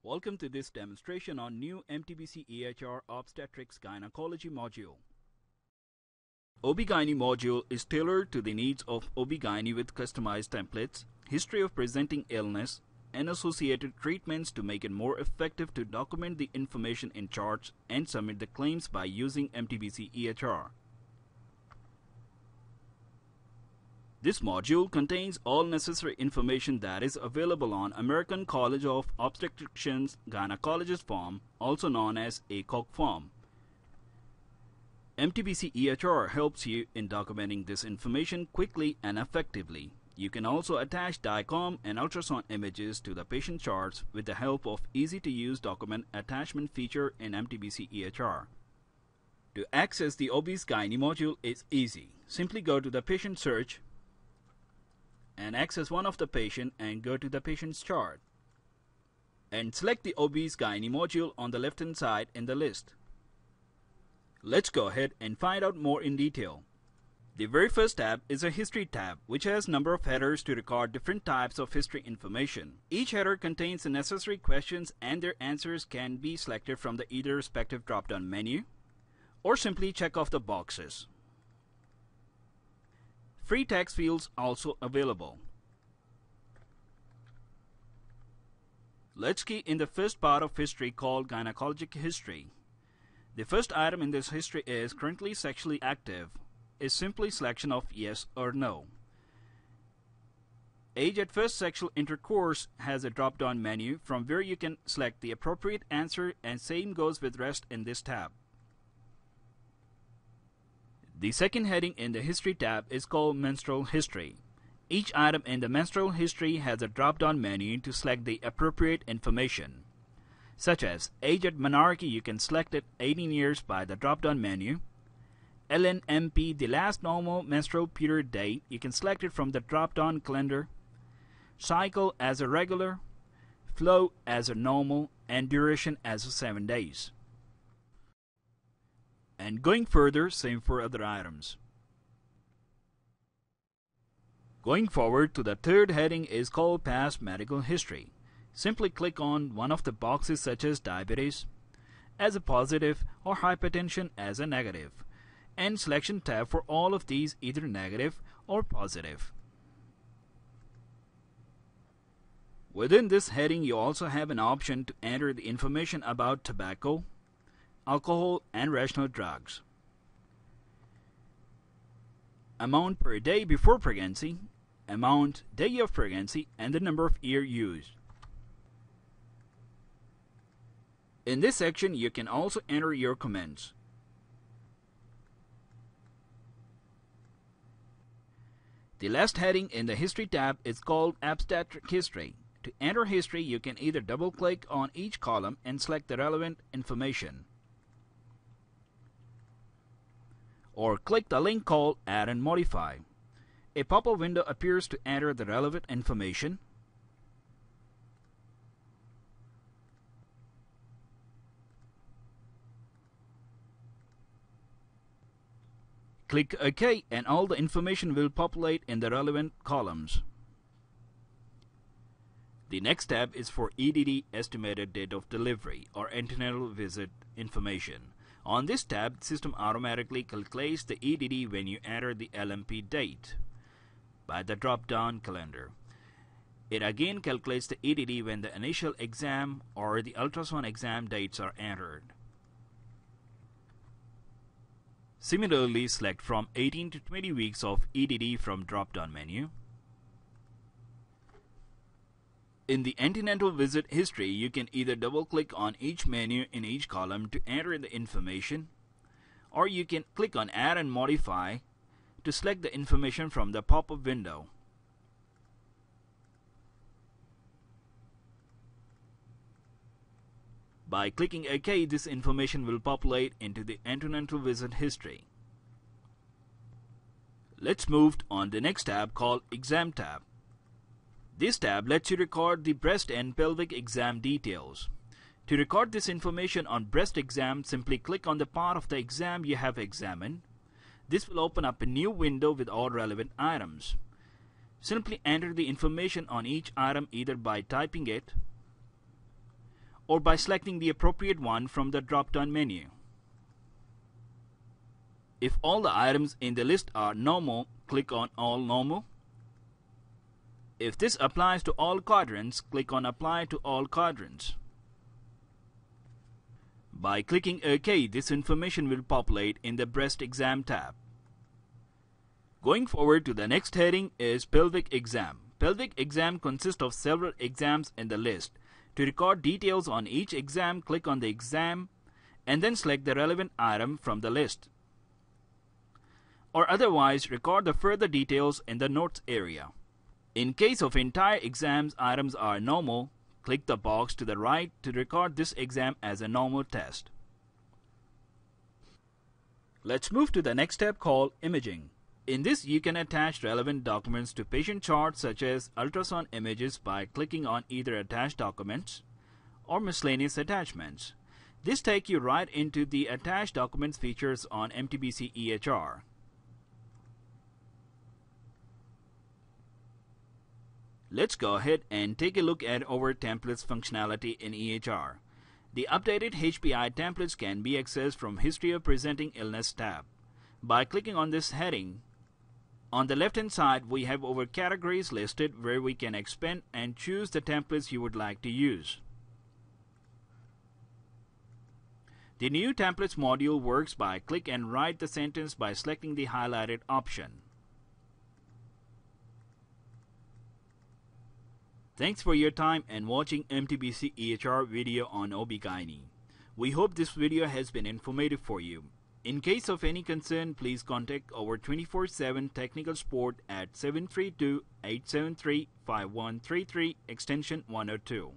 Welcome to this demonstration on new MTBC EHR Obstetrics Gynecology module. OBGYN module is tailored to the needs of OBGYN with customized templates, history of presenting illness, and associated treatments to make it more effective to document the information in charts and submit the claims by using MTBC EHR. This module contains all necessary information that is available on American College of Obstetricians Gynecologist form, also known as ACOG form. MTBC EHR helps you in documenting this information quickly and effectively. You can also attach DICOM and ultrasound images to the patient charts with the help of easy-to-use document attachment feature in MTBC EHR. To access the OBGYN module is easy. Simply go to the patient search and access one of the patient and go to the patient's chart and select the OBGYN module on the left hand side in the list. Let's go ahead and find out more in detail. The very first tab is a history tab, which has a number of headers to record different types of history information. Each header contains the necessary questions and their answers can be selected from the either respective drop-down menu or simply check off the boxes. Free text fields also available. Let's key in the first part of history called gynecologic history. The first item in this history is currently sexually active. Is simply selection of yes or no. Age at first sexual intercourse has a drop-down menu from where you can select the appropriate answer, and same goes with rest in this tab. The second heading in the History tab is called Menstrual History. Each item in the Menstrual History has a drop-down menu to select the appropriate information. Such as age at menarche, you can select it 18 years by the drop-down menu. LNMP, the last normal menstrual period date, you can select it from the drop-down calendar. Cycle as a regular, flow as a normal, and duration as 7 days. And going further, same for other items. Going forward to the third heading is called Past Medical History. Simply click on one of the boxes such as diabetes as a positive or hypertension as a negative, and selection tab for all of these either negative or positive. Within this heading you also have an option to enter the information about tobacco, alcohol, and rational drugs. Amount per day before pregnancy, amount day of pregnancy, and the number of year used. In this section you can also enter your comments. The last heading in the History tab is called Obstetric History. To enter history, you can either double-click on each column and select the relevant information, or click the link called Add and Modify. A pop-up window appears to enter the relevant information. Click OK and all the information will populate in the relevant columns. The next tab is for E.D.D, estimated date of delivery, or antenatal visit information. On this tab, the system automatically calculates the E.D.D when you enter the LMP date by the drop-down calendar. It again calculates the E.D.D when the initial exam or the ultrasound exam dates are entered. Similarly, select from 18 to 20 weeks of E.D.D from drop-down menu. In the Antenatal Visit History, you can either double-click on each menu in each column to enter the information, or you can click on Add and Modify to select the information from the pop-up window. By clicking OK, this information will populate into the Antenatal Visit History. Let's move on to the next tab called Exam tab. This tab lets you record the breast and pelvic exam details. To record this information on breast exam, simply click on the part of the exam you have examined. This will open up a new window with all relevant items. Simply enter the information on each item either by typing it or by selecting the appropriate one from the drop-down menu. If all the items in the list are normal, click on All Normal. If this applies to all quadrants, click on Apply to all quadrants. By clicking OK, this information will populate in the Breast Exam tab. Going forward to the next heading is Pelvic Exam. Pelvic exam consists of several exams in the list. To record details on each exam, click on the exam and then select the relevant item from the list. Or otherwise, record the further details in the notes area. In case of entire exams items are normal, click the box to the right to record this exam as a normal test. Let's move to the next step called Imaging. In this, you can attach relevant documents to patient charts such as ultrasound images by clicking on either Attach Documents or Miscellaneous Attachments. This takes you right into the Attach Documents features on MTBC EHR. Let's go ahead and take a look at our templates functionality in EHR. The updated HPI templates can be accessed from History of Presenting Illness tab. By clicking on this heading, on the left hand side we have our categories listed where we can expand and choose the templates you would like to use. The New Templates module works by click and write the sentence by selecting the highlighted option. Thanks for your time and watching MTBC EHR video on OBGYN. We hope this video has been informative for you. In case of any concern, please contact our 24/7 technical support at 732-873-5133 extension 102.